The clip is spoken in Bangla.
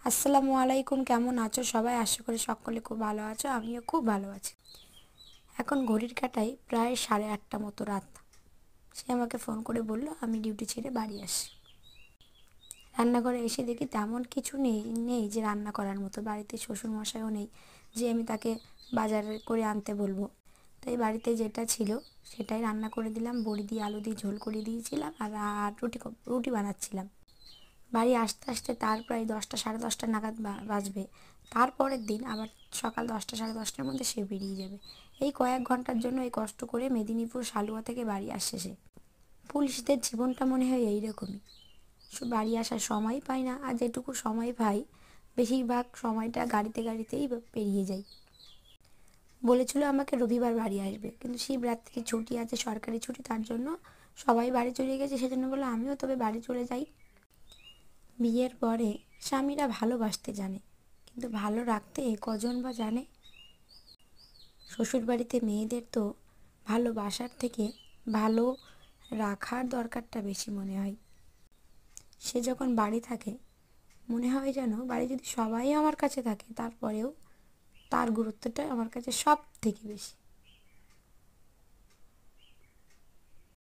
আসসালামু আলাইকুম, কেমন আছো সবাই? আশা করি সকলে খুব ভালো আছো, আমিও খুব ভালো আছি। এখন ঘড়ির কাঁটায় প্রায় 8:30 মতো রাত। সে আমাকে ফোন করে বলল আমি ডিউটি ছেড়ে বাড়ি আসি। রান্নাঘরে এসে দেখি তেমন কিছু নেই নেই যে রান্না করার মতো। বাড়িতে শ্বশুরমশাইও নেই যে আমি তাকে বাজার করে আনতে বলবো। তাই বাড়িতে যেটা ছিল সেটাই রান্না করে দিলাম। বড়ি দিয়ে আলু দিয়ে ঝোল করে দিয়েছিলাম আর রুটি বানাচ্ছিলাম। বাড়ি আসতে আসতে তার প্রায় 10টা, 10:30 নাগাদ বাজবে। তারপরের দিন আবার সকাল 10টা, 10:30টার মধ্যে সে বেরিয়ে যাবে। এই কয়েক ঘন্টার জন্য এই কষ্ট করে মেদিনীপুর সালুয়া থেকে বাড়ি আসছে সে। পুলিশদের জীবনটা মনে হয় এইরকমই। বাড়ি আসার সময় পাই না, আর যেটুকু সময় পাই বেশিরভাগ সময়টা গাড়িতেই পেরিয়ে যায়। বলেছিল আমাকে রবিবার বাড়ি আসবে, কিন্তু শিবরাত্রি ছুটি আছে, সরকারি ছুটি, তার জন্য সবাই বাড়ি চলে গেছে। সেজন্য বললো আমিও তবে বাড়ি চলে যাই। বিয়ের পরে স্বামীরা ভালোবাসতে জানে, কিন্তু ভালো রাখতে কজন বা জানে? শ্বশুরবাড়িতে মেয়েদের তো ভালোবাসার থেকে ভালো রাখার দরকারটা বেশি মনে হয়। সে যখন বাড়ি থাকে মনে হয় যেন বাড়ি যদি সবাই আমার কাছে থাকে তারপরেও তার গুরুত্বটা আমার কাছে সব থেকে বেশি।